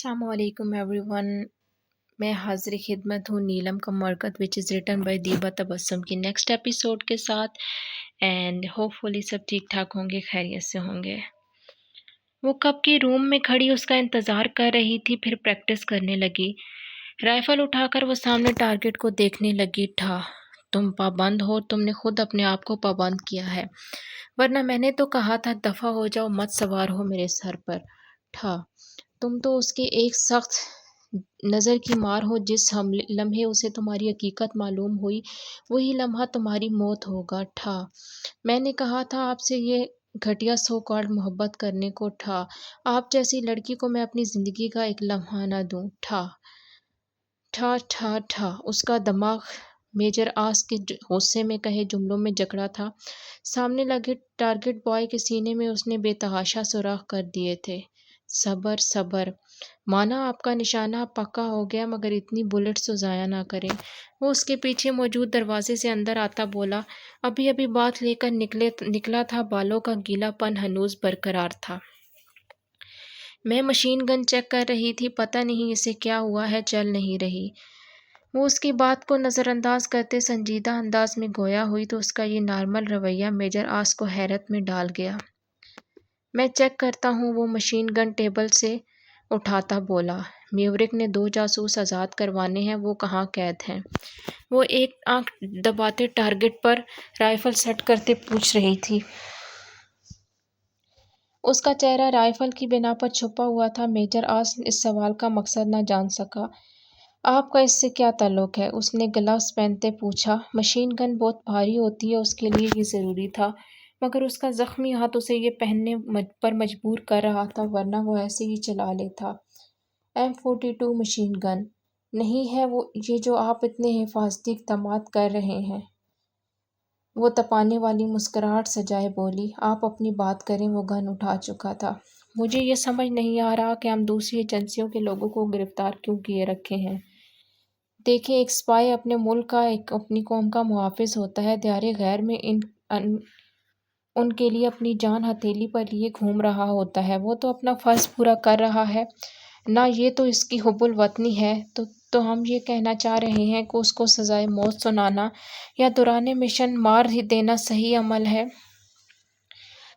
السلام علیکم every one, میں حاضر خدمت ہوں نیلم کا مرکت وچ از ریٹن بائی دیبا تبسم کی نیکسٹ ایپیسوڈ کے ساتھ. اینڈ ہوپ فلی سب ٹھیک ٹھاک ہوں گے، خیریت سے ہوں گے. وہ کب کی روم میں کھڑی اس کا انتظار کر رہی تھی، پھر پریکٹس کرنے لگی. رائفل اٹھا کر وہ سامنے ٹارگٹ کو دیکھنے لگی. تم پابند ہو، تم نے خود اپنے آپ کو پابند کیا ہے، ورنہ میں نے تو کہا تھا دفع ہو جاؤ، مت سوار ہو میرے سر پر. تم تو اس کے ایک سخت نظر کی مار ہو. جس لمحے اسے تمہاری حقیقت معلوم ہوئی وہی لمحہ تمہاری موت ہوگا. میں نے کہا تھا آپ سے یہ گھٹیا سو کالڈ محبت کرنے کو. آپ جیسی لڑکی کو میں اپنی زندگی کا ایک لمحہ نہ دوں. اس کا دماغ میجر آس کے غصے میں کہے جملوں میں جکڑا تھا. سامنے لگے ٹارگٹ بوائے کے سینے میں اس نے بے تحاشا سوراخ کر دیے تھے. صبر مانا آپ کا نشانہ پکا ہو گیا، مگر اتنی بلٹس تو ضائع نہ کریں. وہ اس کے پیچھے موجود دروازے سے اندر آتا بولا. ابھی بات لے کر نکلا تھا، بالوں کا گیلا پن ہنوز برقرار تھا. میں مشین گن چیک کر رہی تھی، پتہ نہیں اسے کیا ہوا ہے، چل نہیں رہی. وہ اس کی بات کو نظر انداز کرتے سنجیدہ انداز میں گویا ہوئی تو اس کا یہ نارمل رویہ میجر آس کو حیرت میں ڈال گیا. میں چیک کرتا ہوں، وہ مشین گن ٹیبل سے اٹھاتا بولا. میوریک نے 2 جاسوس آزاد کروانے ہیں، وہ کہاں قید ہیں؟ وہ ایک آنکھ دباتے ٹارگٹ پر رائفل سیٹ کرتے پوچھ رہی تھی. اس کا چہرہ رائفل کی بنا پر چھپا ہوا تھا. میجر آس اس سوال کا مقصد نہ جان سکا. آپ کا اس سے کیا تعلق ہے؟ اس نے گلوز پہنتے پوچھا. مشین گن بہت بھاری ہوتی ہے، اس کے لیے یہ ضروری تھا، مگر اس کا زخمی ہاتھ اسے یہ پہننے پر مجبور کر رہا تھا، ورنہ وہ ایسے ہی چلا لیتا. M42 مشین گن نہیں ہے وہ یہ جو آپ اتنے حفاظتی اقدامات کر رہے ہیں. وہ تپانے والی مسکراہٹ سجائے بولی. آپ اپنی بات کریں. وہ گن اٹھا چکا تھا. مجھے یہ سمجھ نہیں آ رہا کہ ہم دوسری ایجنسیوں کے لوگوں کو گرفتار کیوں کیے رکھے ہیں. دیکھیں، ایک سپائی اپنے ملک کا، اپنی قوم کا محافظ ہوتا ہے. دیار غیر میں ان کے لیے اپنی جان ہتھیلی پر لیے گھوم رہا ہوتا ہے. وہ تو اپنا فرض پورا کر رہا ہے نا. یہ تو اس کی حب الوطنی ہے. تو ہم یہ کہنا چاہ رہے ہیں کہ اس کو سزائے موت سنانا یا دوران مشن مار دینا صحیح عمل ہے؟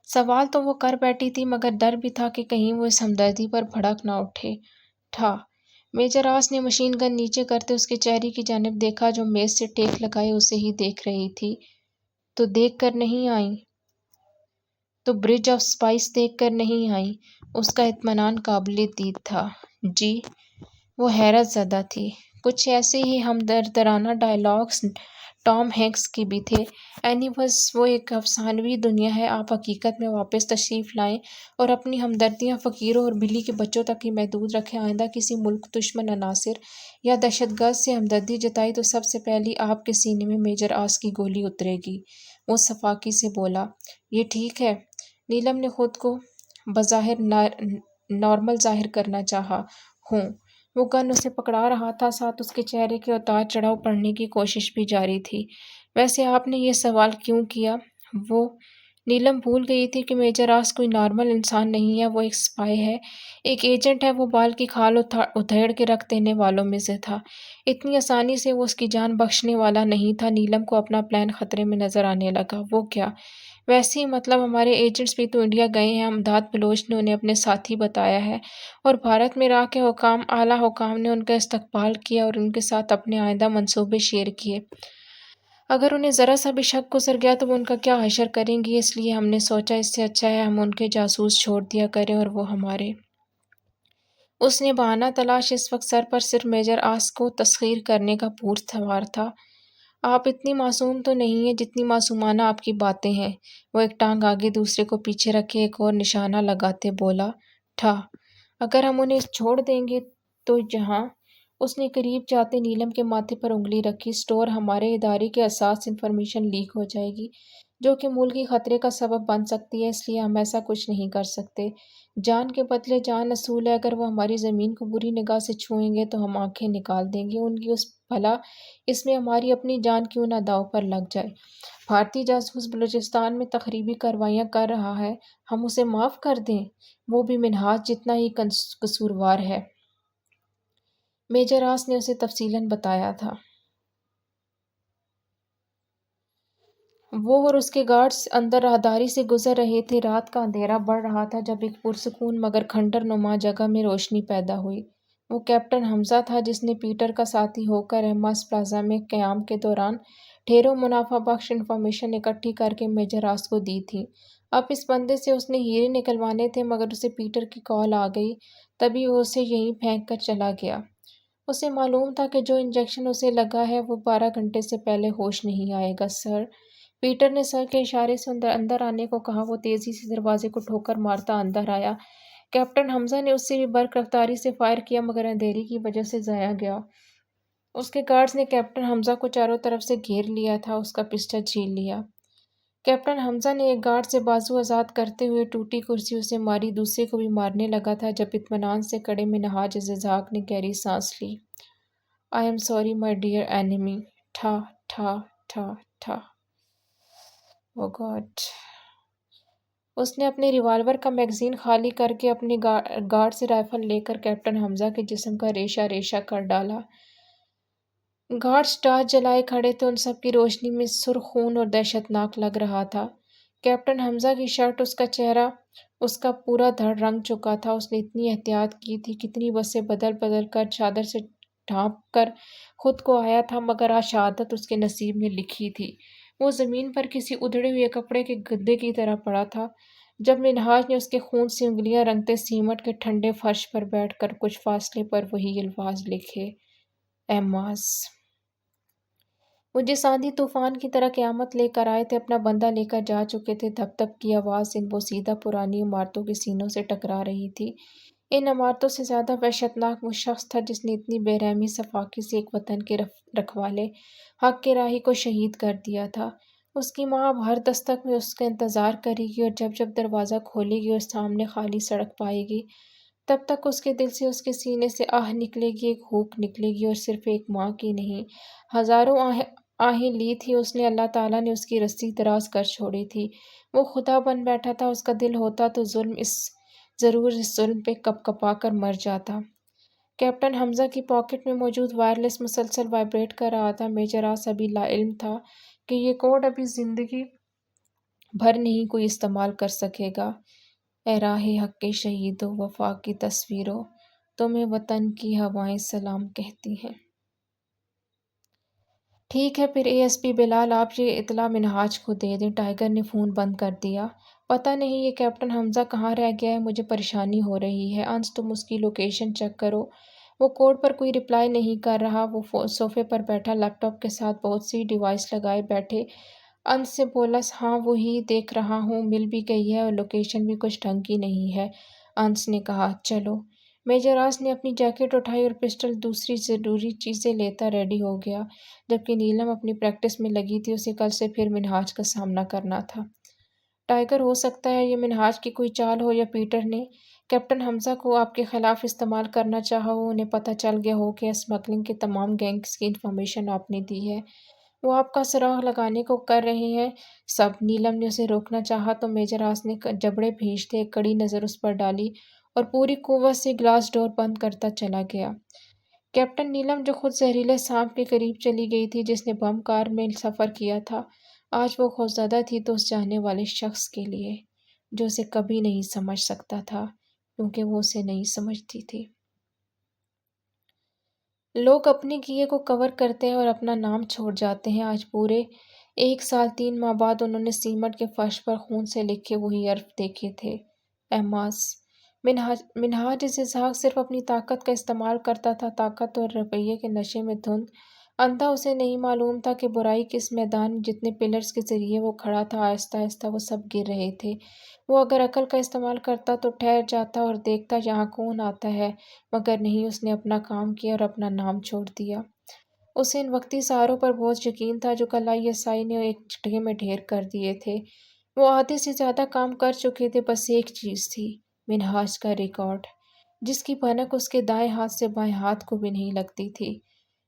سوال تو وہ کر بیٹھی تھی، مگر ڈر بھی تھا کہ کہیں وہ اس ہمدردی پر بھڑک نہ اٹھے. میجر آس نے مشین گن نیچے کرتے اس کے چہرے کی جانب دیکھا جو میز سے ٹیک لگائے اسے ہی دیکھ رہی تھی. تو دیکھ کر نہیں آئیں؟ تو برج آف سپائس دیکھ کر نہیں آئیں؟ اس کا اطمینان قابل دید تھا. جی. وہ حیرت زدہ تھی. کچھ ایسے ہی ہمدردانہ ڈائلاگز ٹام ہینکس کے بھی تھے. اینیویز وہ ایک افسانوی دنیا ہے. آپ حقیقت میں واپس تشریف لائیں اور اپنی ہمدردیاں فقیروں اور بلی کے بچوں تک ہی محدود رکھیں. آئندہ کسی ملک دشمن عناصر یا دہشت گرد سے ہمدردی جتائی تو سب سے پہلی آپ کے سینے میں میجر آس کی گولی اترے گی. وہ صفاقی سے بولا. یہ ٹھیک ہے. نیلم نے خود کو بظاہر نارمل ظاہر کرنا چاہا. ہوں. وہ گن اسے پکڑا رہا تھا، ساتھ اس کے چہرے کے اتار چڑھاؤ پڑھنے کی کوشش بھی جاری تھی. ویسے آپ نے یہ سوال کیوں کیا؟ نیلم بھول گئی تھی کہ میجر آس کوئی نارمل انسان نہیں ہے. وہ ایک سپائی ہے، ایک ایجنٹ ہے. وہ بال کی کھال ادھیڑ کے رکھ دینے والوں میں سے تھا. اتنی آسانی سے وہ اس کی جان بخشنے والا نہیں تھا. نیلم کو اپنا پلان خطرے میں نظر آنے لگا. وہ کیا؟ ویسے ہی مطلب ہمارے ایجنٹس بھی تو انڈیا گئے ہیں. امداد بلوچ نے انہیں اپنے ساتھی بتایا ہے، اور بھارت میں راہ کے اعلیٰ حکام نے ان کا استقبال کیا اور ان کے ساتھ اپنے آئندہ منصوبے شیئر کیے. اگر انہیں ذرا سا بھی شک گزر گیا تو وہ ان کا کیا حشر کریں گی. اس لیے ہم نے سوچا اس سے اچھا ہے ہم ان کے جاسوس چھوڑ دیا کریں اور وہ ہمارے. اس نے بہانہ تلاش. اس وقت سر پر صرف میجر آس کو تسخیر کرنے کا بھوت سوار تھا. آپ اتنی معصوم تو نہیں ہیں جتنی معصومانہ آپ کی باتیں ہیں. وہ ایک ٹانگ آگے دوسرے کو پیچھے رکھے ایک اور نشانہ لگاتے بولا. اگر ہم انہیں چھوڑ دیں گے تو جہاں. اس نے قریب جاتے نیلم کے ماتھے پر انگلی رکھی. اسٹور ہمارے ادارے کے حساس انفارمیشن لیک ہو جائے گی جو کہ ملکی خطرے کا سبب بن سکتی ہے. اس لیے ہم ایسا کچھ نہیں کر سکتے. جان کے بدلے جان اصول ہے. اگر وہ ہماری زمین کو بری نگاہ سے چھوئیں گے تو ہم آنکھیں نکال دیں گے ان کی. بھلا اس میں ہماری اپنی جان کیوں نہ داؤ پر لگ جائے. بھارتی جاسوس بلوچستان میں تخریبی کارروائیاں کر رہا ہے، ہم اسے معاف کر دیں؟ وہ بھی منہاج جتنا ہی قصوروار ہے. میجر آس نے اسے تفصیلاً بتایا تھا۔ وہ اور اس کے گارڈز اندر راہداری سے گزر رہے تھے۔ رات کا اندھیرا بڑھ رہا تھا جب ایک پرسکون مگر کھنڈر نما جگہ میں روشنی پیدا ہوئی۔ وہ کیپٹن حمزہ تھا جس نے پیٹر کا ساتھی ہو کر ایماس پلازا میں قیام کے دوران ڈھیروں منافع بخش انفارمیشن اکٹھی کر کے میجر آس کو دی تھی۔ اب اس بندے سے اس نے ہیرے نکلوانے تھے مگر اسے پیٹر کی کال آ گئی، تبھی وہ اسے یہیں پھینک کر چلا گیا۔ اسے معلوم تھا کہ جو انجیکشن اسے لگا ہے وہ 12 گھنٹے سے پہلے ہوش نہیں آئے گا سر۔ پیٹر نے سر کے اشارے سے اندر آنے کو کہا۔ وہ تیزی سے دروازے کو ٹھوکر مارتا اندر آیا۔ کیپٹن حمزہ نے اس سے بھی برق رفتاری سے فائر کیا مگر اندھیرے کی وجہ سے ضائع گیا۔ اس کے گارڈز نے کیپٹن حمزہ کو چاروں طرف سے گھیر لیا تھا۔ اس کا پسٹل چھین لیا۔ کیپٹن حمزہ نے ایک گارڈ سے بازو آزاد کرتے ہوئے ٹوٹی کرسی اسے ماری، دوسرے کو بھی مارنے لگا تھا جب اطمینان سے کڑے منہاج اسحاق نے گہری سانس لی۔ "I am sorry my dear enemy". ٹھا ٹھا ٹھا ٹھا۔ Oh God! اس نے اپنے ریوالور کا میگزین خالی کر کے اپنے گارڈ سے رائفل لے کر کیپٹن حمزہ کے جسم کا ریشہ ریشہ کر ڈالا۔ گارڈز ٹارچ جلائے کھڑے تھے، ان سب کی روشنی میں سرخ خون اور دہشتناک لگ رہا تھا۔ کیپٹن حمزہ کی شرٹ، اس کا چہرہ، اس کا پورا دھڑ رنگ چکا تھا۔ اس نے اتنی احتیاط کی تھی، کتنی بسیں بدل بدل کر چادر سے ڈھانپ کر خود کو آیا تھا مگر آج شہادت اس کے نصیب میں لکھی تھی۔ وہ زمین پر کسی ادھڑے ہوئے کپڑے کے گدے کی طرح پڑا تھا جب منہاج نے اس کے خون سے انگلیاں رنگتے سیمنٹ کے ٹھنڈے فرش پر بیٹھ کر کچھ فاصلے پر وہی الفاظ لکھے، ایماس۔ وہ جس آندھی طوفان کی طرح قیامت لے کر آئے تھے اپنا بندہ لے کر جا چکے تھے۔ دھپ دھپ کی آواز ان بوسیدہ پرانی عمارتوں کے سینوں سے ٹکرا رہی تھی۔ ان عمارتوں سے زیادہ وحشتناک وہ شخص تھا جس نے اتنی بے رحمی سے فاقے سے ایک وطن کے رکھوالے، حق کے راہی کو شہید کر دیا تھا۔ اس کی ماں اب ہر دستک میں اس کا انتظار کرے گی اور جب جب دروازہ کھولے گی اور سامنے خالی سڑک پائے گی تب تک اس کے دل سے، اس کے سینے سے آہ نکلے گی، ایک ہوک نکلے گی، اور صرف ایک ماں کی نہیں، ہزاروں آہیں لی تھی اس نے۔ اللہ تعالیٰ نے اس کی رسی دراز کر چھوڑی تھی۔ وہ خدا بن بیٹھا تھا۔ اس کا دل ہوتا تو ضرور اس ظلم پہ کپ کپا کر مر جاتا۔ کیپٹن حمزہ کی پاکٹ میں موجود وائرلیس مسلسل وائبریٹ کر رہا تھا۔ میجر آس ابھی لا علم تھا کہ یہ کوڈ ابھی زندگی بھر نہیں کوئی استعمال کر سکے گا۔ اے راہ حق کے شہیدو، وفا کی تصویرو، تمہیں وطن کی ہوائیں سلام کہتی ہیں۔ ٹھیک ہے پھر اے ایس پی بلال، آپ یہ اطلاع منہاج کو دے دیں۔ ٹائیگر نے فون بند کر دیا۔ پتہ نہیں یہ کیپٹن حمزہ کہاں رہ گیا ہے، مجھے پریشانی ہو رہی ہے۔ انس تم اس کی لوکیشن چیک کرو۔ وہ کوڈ پر کوئی رپلائی نہیں کر رہا۔ وہ صوفے پر بیٹھا لیپ ٹاپ کے ساتھ بہت سی ڈیوائس لگائے بیٹھے انس سے بولا، ہاں وہی دیکھ رہا ہوں، مل بھی گئی ہے اور لوکیشن بھی کچھ ڈھنگ کی نہیں ہے۔ انس نے کہا، چلو۔ میجر آس نے اپنی جیکٹ اٹھائی اور پسٹل دوسری ضروری چیزیں لیتا ریڈی ہو گیا۔ جبکہ نیلم اپنی پریکٹس میں لگی تھی، اسے کل سے پھر منہاج کا سامنا کرنا تھا۔ ٹائیگر، ہو سکتا ہے یہ منہاج کی کوئی چال ہو یا پیٹر نے کیپٹن حمزہ کو آپ کے خلاف استعمال کرنا چاہا ہو۔ انہیں پتہ چل گیا ہو کہ اسمگلنگ کے تمام گینگز کی انفارمیشن آپ نے دی ہے۔ وہ آپ کا سراغ لگانے کو کر رہے ہیں سب۔ نیلم نے اسے روکنا چاہا تو میجر آس نے جبڑے بھینچتے ایک کڑی نظر اس پر ڈالی اور پوری قوت سے گلاس ڈور بند کرتا چلا گیا۔ کیپٹن نیلم، جو خود زہریلے سانپ کے قریب چلی گئی تھی، جس نے بم کار میں سفر کیا تھا، آج وہ خوفزدہ تھی تو اس جانے والے شخص کے لیے جو اسے کبھی نہیں سمجھ سکتا تھا کیونکہ وہ اسے نہیں سمجھتی تھی۔ لوگ اپنے کیے کو کور کرتے ہیں اور اپنا نام چھوڑ جاتے ہیں۔ آج پورے 1 سال 3 ماہ بعد انہوں نے سیمنٹ کے فرش پر خون سے لکھے وہی حرف دیکھے تھے، ایماس۔ منہاج اسحاق صرف اپنی طاقت کا استعمال کرتا تھا، طاقت اور رویے کے نشے میں دھند اندھا۔ اسے نہیں معلوم تھا کہ برائی کے اس میدان میں جتنے پلرز کے ذریعے وہ کھڑا تھا، آہستہ آہستہ وہ سب گر رہے تھے۔ وہ اگر عقل کا استعمال کرتا تو ٹھہر جاتا اور دیکھتا یہاں کون آتا ہے، مگر نہیں، اس نے اپنا کام کیا اور اپنا نام چھوڑ دیا۔ اسے ان وقتی سہاروں پر بہت یقین تھا جو کل ISI نے ایک جھٹکے میں ڈھیر کر دیے تھے۔ وہ آدھے سے زیادہ کام کر چکے تھے، بس ایک چیز تھی، منہاج کا ریکارڈ، جس کی بھنک اس کے دائیں ہاتھ سے بائیں ہاتھ کو بھی نہیں لگتی تھی۔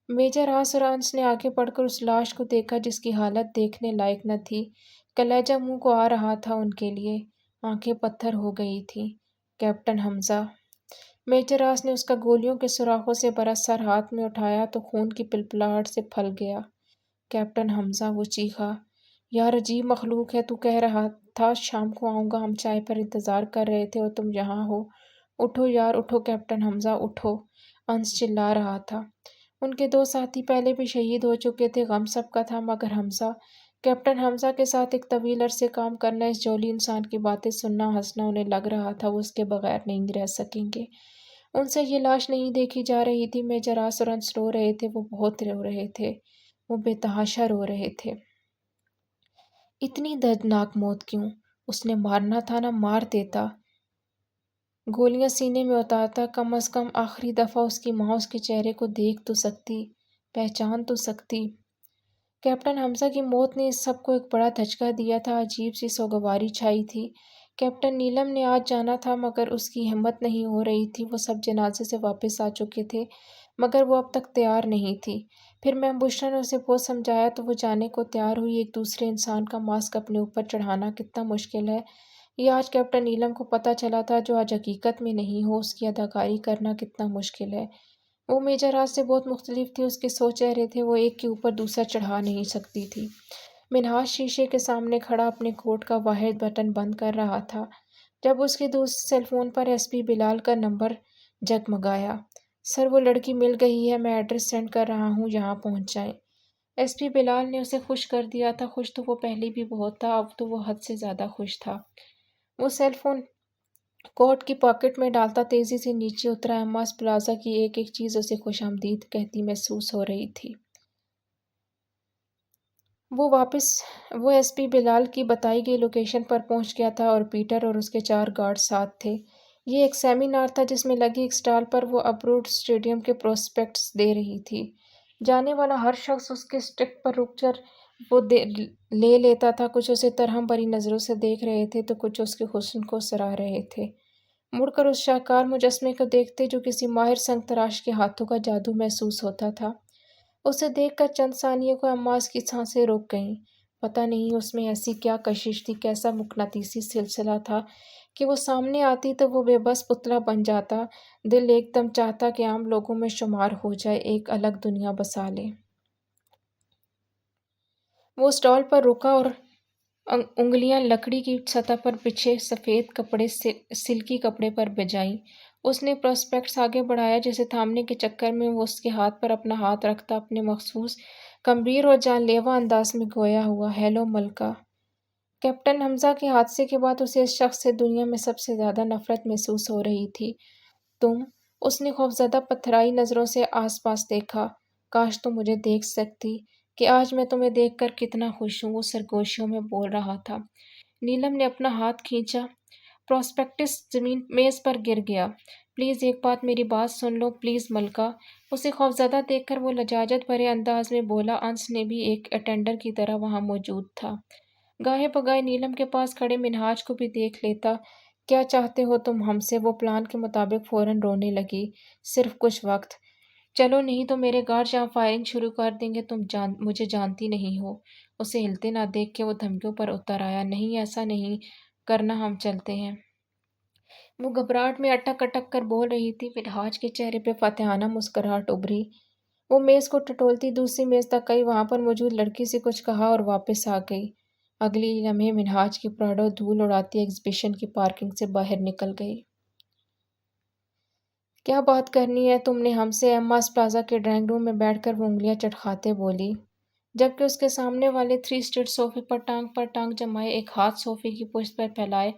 میجر آس اور انس نے آگے بڑھ کر اس لاش کو دیکھا جس کی حالت دیکھنے لائق نہ تھی۔ کلیجہ منہ کو آ رہا تھا ان کے لیے، آنکھیں پتھر ہو گئی تھیں۔ کیپٹن حمزہ میجر آس نے اس کا گولیوں کے سوراخوں سے بھرا سر ہاتھ میں اٹھایا تو خون کی پلپلاہٹ سے پھل گیا۔ کیپٹن حمزہ، وہ چیخا، یار عجیب مخلوق ہے، تو کہہ رہا تھا شام کو آؤں گا، ہم چائے پر انتظار کر رہے تھے اور تم یہاں ہو۔ اٹھو یار اٹھو کیپٹن حمزہ اٹھو، انس چلا رہا تھا۔ ان کے دو ساتھی پہلے بھی شہید ہو چکے تھے، غم سب کا تھا مگر حمزہ۔ کیپٹن حمزہ کے ساتھ ایک طویل عرصے کام کرنا، اس جولی انسان کی باتیں سننا، ہنسنا، انہیں لگ رہا تھا وہ اس کے بغیر نہیں رہ سکیں گے۔ ان سے یہ لاش نہیں دیکھی جا رہی تھی۔ میجر آس اور انس رو رہے تھے، وہ بہت رو رہے تھے، وہ بے تحاشا رو رہے تھے۔ اتنی دردناک موت کیوں؟ اس نے مارنا تھا نا، مار دیتا، گولیاں سینے میں اتارتا، کم از کم آخری دفعہ اس کی ماں اس کے چہرے کو دیکھ تو سکتی، پہچان تو سکتی۔ کیپٹن حمزہ کی موت نے اس سب کو ایک بڑا دھچکا دیا تھا، عجیب سی سوگواری چھائی تھی۔ کیپٹن نیلم نے آج جانا تھا مگر اس کی ہمت نہیں ہو رہی تھی، وہ سب جنازے سے واپس آ چکے تھے مگر وہ اب تک تیار نہیں تھی۔ پھر میم بشرا نے اسے بہت سمجھایا تو وہ جانے کو تیار ہوئی۔ ایک دوسرے انسان کا ماسک اپنے اوپر چڑھانا کتنا مشکل ہے، یہ آج کیپٹن نیلم کو پتہ چلا تھا، جو آج حقیقت میں نہیں ہو، اس کی اداکاری کرنا کتنا مشکل ہے۔ وہ میجر آج سے بہت مختلف تھی، اس کے 100 چہرے تھے، وہ ایک کے اوپر دوسرا چڑھا نہیں سکتی تھی۔ منہاج شیشے کے سامنے کھڑا اپنے کوٹ کا واحد بٹن بند کر رہا تھا جب اس کے دوسرے سیل فون پر ایس پی بلال کا نمبر جگمگایا۔ سر وہ لڑکی مل گئی ہے، میں ایڈریس سینڈ کر رہا ہوں، یہاں پہنچ جائیں۔ ایس پی بلال نے اسے خوش کر دیا تھا، خوش تو وہ پہلے بھی بہت تھا، اب تو وہ حد سے زیادہ خوش تھا۔ وہ سیل فون کوٹ کی پاکٹ میں ڈالتا تیزی سے نیچے اترا۔ ایماس پلازا کی ایک ایک چیز اسے خوش آمدید کہتی محسوس ہو رہی تھی۔ وہ ایس پی بلال کی بتائی گئی لوکیشن پر پہنچ گیا تھا اور پیٹر اور اس کے 4 گارڈ ساتھ تھے۔ یہ ایک سیمینار تھا جس میں لگی ایک سٹال پر وہ ابروڈ اسٹیڈیم کے پروسپیکٹس دے رہی تھی۔ جانے والا ہر شخص اس کے اسٹیک پر رک کر وہ لے لیتا تھا، کچھ اسے ترہم بھری نظروں سے دیکھ رہے تھے تو کچھ اس کے حسن کو سراہ رہے تھے۔ مڑ کر اس شاہکار مجسمے کو دیکھتے جو کسی ماہر سنگ تراش کے ہاتھوں کا جادو محسوس ہوتا تھا۔ اسے دیکھ کر چند ثانیے کو ایماس کی سانسیں رک گئیں۔ پتہ نہیں اس میں ایسی کیا کشش تھی، کیسا مقناطیسی سلسلہ تھا کہ وہ سامنے آتی تو وہ بے بس پتلا بن جاتا، دل ایک دم چاہتا کہ عام لوگوں میں شمار ہو جائے، ایک الگ دنیا بسا لے۔ وہ اسٹال پر رکا اور انگلیاں لکڑی کی سطح پر بچھے سفید کپڑے سلکی کپڑے پر بجائیں۔ اس نے پراسپیکٹس آگے بڑھایا، جسے تھامنے کے چکر میں وہ اس کے ہاتھ پر اپنا ہاتھ رکھتا، اپنے مخصوص گمبھیر اور جان لیوا انداز میں گویا ہوا، ہیلو ملکہ۔ کیپٹن حمزہ کے حادثے کے بعد اسے اس شخص سے دنیا میں سب سے زیادہ نفرت محسوس ہو رہی تھی۔ تم؟ اس نے خوفزدہ پتھرائی نظروں سے آس پاس دیکھا۔ کاش تم مجھے دیکھ سکتی کہ آج میں تمہیں دیکھ کر کتنا خوش ہوں، وہ سرگوشیوں میں بول رہا تھا۔ نیلم نے اپنا ہاتھ کھینچا، پراسپیکٹس زمین میز پر گر گیا۔ پلیز ایک بات، میری بات سن لو پلیز ملکہ۔ اسے خوفزدہ دیکھ کر وہ لجاجت بھرے انداز میں بولا۔ انس نے بھی ایک اٹینڈر کی طرح وہاں موجود تھا، گاہے بگاہے نیلم کے پاس کھڑے منہاج کو بھی دیکھ لیتا۔ کیا چاہتے ہو تم ہم سے؟ وہ پلان کے مطابق فوراً رونے لگی۔ صرف کچھ وقت، چلو نہیں تو میرے گارڈ یہاں فائرنگ شروع کر دیں گے، تم مجھے جانتی نہیں ہو۔ اسے ہلتے نہ دیکھ کے وہ دھمکیوں پر اتر آیا۔ نہیں ایسا نہیں کرنا، ہم چلتے ہیں۔ وہ گھبراہٹ میں اٹک اٹک کر بول رہی تھی۔ منہاج کے چہرے پہ فاتحانہ مسکراہٹ ابھری۔ وہ میز کو ٹٹولتی دوسری میز تک گئی، وہاں پر موجود لڑکی سے کچھ کہا اور واپس آ گئی۔ اگلی لمحے منہاج کی پراڈو دھول اڑاتی ایگزیبیشن کی پارکنگ سے باہر نکل گئی۔ کیا بات کرنی ہے تم نے ہم سے؟ ایماس پلازا کے ڈرائنگ روم میں بیٹھ کر وہ انگلیاں چٹکھاتے بولی، جبکہ اس کے سامنے والے 3 سیٹڈ صوفے پر ٹانگ جمائے، ایک ہاتھ صوفے کی پشت پر پھیلائے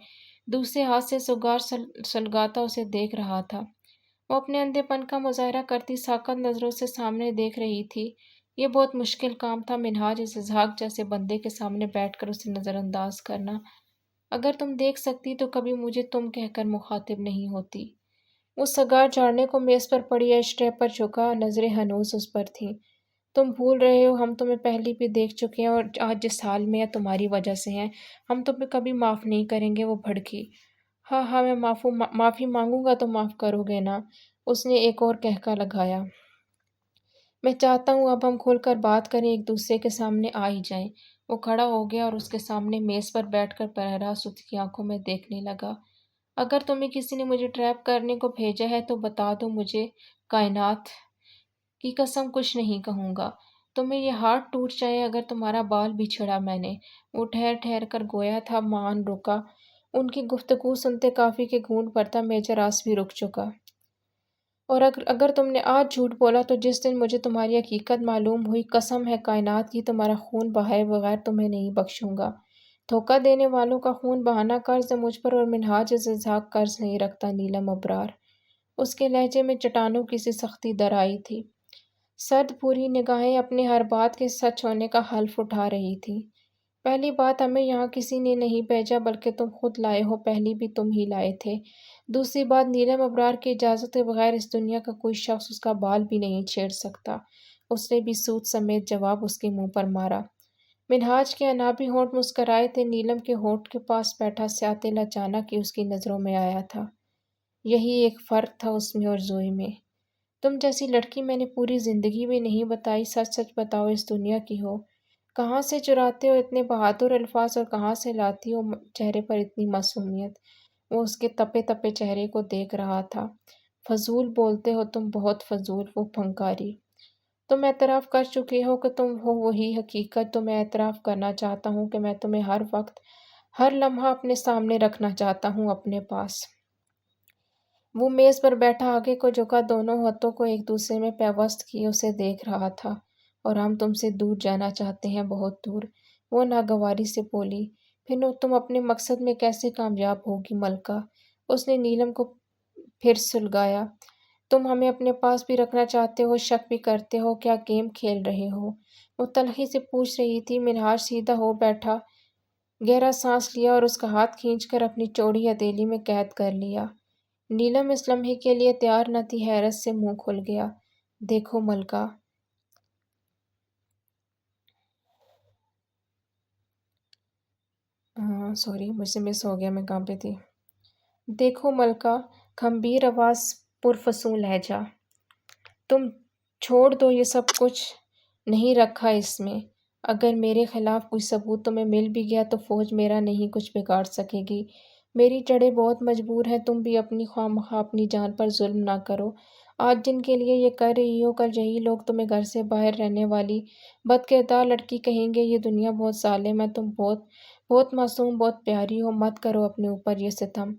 دوسرے ہاتھ سے سگار سلگاتا اسے دیکھ رہا تھا۔ وہ اپنے اندھے پن کا مظاہرہ کرتی ساکت نظروں سے سامنے دیکھ رہی تھی۔ یہ بہت مشکل کام تھا منہاج، اس اسحاق جیسے بندے کے سامنے بیٹھ کر اسے نظر انداز کرنا۔ اگر تم دیکھ سکتی تو کبھی مجھے تم کہہ کر مخاطب نہیں ہوتی۔ وہ سگار جھاڑنے کو میز پر پڑی ایش ٹرے پر جھکا، نظریں ہنوز اس پر تھیں۔ تم بھول رہے ہو، ہم تمہیں پہلے بھی دیکھ چکے ہیں اور آج جس حال میں ہے تمہاری وجہ سے ہیں، ہم تمہیں کبھی معاف نہیں کریں گے۔ وہ بھڑکی۔ ہاں ہاں، میں معافی مانگوں گا تو معاف کرو گے نا؟ اس نے ایک اور کہکا لگایا۔ میں چاہتا ہوں اب ہم کھل کر بات کریں، ایک دوسرے کے سامنے آ ہی جائیں۔ وہ کھڑا ہو گیا اور اس کے سامنے میز پر بیٹھ کر براہ راست اس کی آنکھوں میں دیکھنے لگا۔ اگر تمہیں کسی نے مجھے ٹریپ کرنے کو بھیجا ہے تو بتا دو مجھے، کائنات کی قسم کچھ نہیں کہوں گا۔ تمہیں یہ ہاتھ ٹوٹ جائے اگر تمہارا بال بھی چھڑا میں نے۔ وہ ٹھہر ٹھہر کر گویا تھا مان رکا۔ ان کی گفتگو سنتے کافی کے گھونٹ پر تھا میجر آس بھی رک چکا۔ اور اگر تم نے آج جھوٹ بولا تو جس دن مجھے تمہاری حقیقت معلوم ہوئی، قسم ہے کائنات کی تمہارا خون بہائے بغیر تمہیں نہیں بخشوں گا۔ دھوکہ دینے والوں کا خون بہانا قرض ہے مجھ پر، اور منہاج اسحاق قرض نہیں رکھتا نیلم ابرار۔ اس کے لہجے میں چٹانوں کی سی سختی در آئی تھی۔ سرد پوری نگاہیں اپنے ہر بات کے سچ ہونے کا حلف اٹھا رہی تھی۔ پہلی بات، ہمیں یہاں کسی نے نہیں بھیجا بلکہ تم خود لائے ہو، پہلی بھی تم ہی لائے تھے۔ دوسری بات، نیلم ابرار کی اجازت کے بغیر اس دنیا کا کوئی شخص اس کا بال بھی نہیں چھیڑ سکتا۔ اس نے بھی سوت سمیت جواب اس کے منہ پر مارا۔ منہاج کے انابی ہونٹ مسکرائے تھے، نیلم کے ہونٹ کے پاس بیٹھا سیاہ تل اچانک ہی اس کی نظروں میں آیا تھا۔ یہی ایک فرق تھا اس میں اور زوئی میں۔ تم جیسی لڑکی میں نے پوری زندگی میں نہیں بتائی، سچ سچ بتاؤ اس دنیا کی ہو۔ کہاں سے چراتے ہو اتنے بہادر الفاظ اور کہاں سے لاتی ہو چہرے پر اتنی معصومیت؟ وہ اس کے تپے تپے چہرے کو دیکھ رہا تھا۔ فضول بولتے ہو تم، بہت فضول، وہ پھنکاری۔ تم اعتراف کر چکے ہو کہ تم ہو وہی حقیقت، تو میں اعتراف کرنا چاہتا ہوں کہ میں تمہیں ہر وقت، ہر لمحہ اپنے سامنے رکھنا چاہتا ہوں، اپنے پاس۔ وہ میز پر بیٹھا آگے کو جھکا، دونوں ہاتھوں کو ایک دوسرے میں پیوست کیے اسے دیکھ رہا تھا۔ اور ہم تم سے دور جانا چاہتے ہیں، بہت دور، وہ ناگواری سے بولی۔ پھر تم اپنے مقصد میں کیسے کامیاب ہوگی ملکہ؟ اس نے نیلم کو پھر سلگایا۔ تم ہمیں اپنے پاس بھی رکھنا چاہتے ہو، شک بھی کرتے ہو، کیا گیم کھیل رہے ہو؟ وہ تلخی سے پوچھ رہی تھی۔ منہاج سیدھا ہو بیٹھا، گہرا سانس لیا اور اس کا ہاتھ کھینچ کر اپنی چوڑی ہتھیلی میں قید کر لیا۔ نیلم اس لمحے کے لیے تیار نہ تھی، حیرت سے منہ کھل گیا۔ دیکھو ملکہ، مجھ سے مس ہو گیا، میں کہاں پہ تھی؟ دیکھو ملکہ، گھمبیر آواز، پرفسوں لہجہ، تم چھوڑ دو یہ سب کچھ نہیں رکھا اس میں۔ اگر میرے خلاف کوئی ثبوت تمہیں مل بھی گیا تو فوج میرا نہیں کچھ بگاڑ سکے گی۔ میری جڑیں بہت مجبور ہیں، تم بھی اپنی خواہ مخواہ اپنی جان پر ظلم نہ کرو۔ آج جن کے لیے یہ کر رہی ہو، کل یہی لوگ تمہیں گھر سے باہر رہنے والی بد کردار لڑکی کہیں گے۔ یہ دنیا بہت ظالم ہے، تم بہت بہت معصوم، بہت پیاری ہو، مت کرو اپنے اوپر یہ ستم۔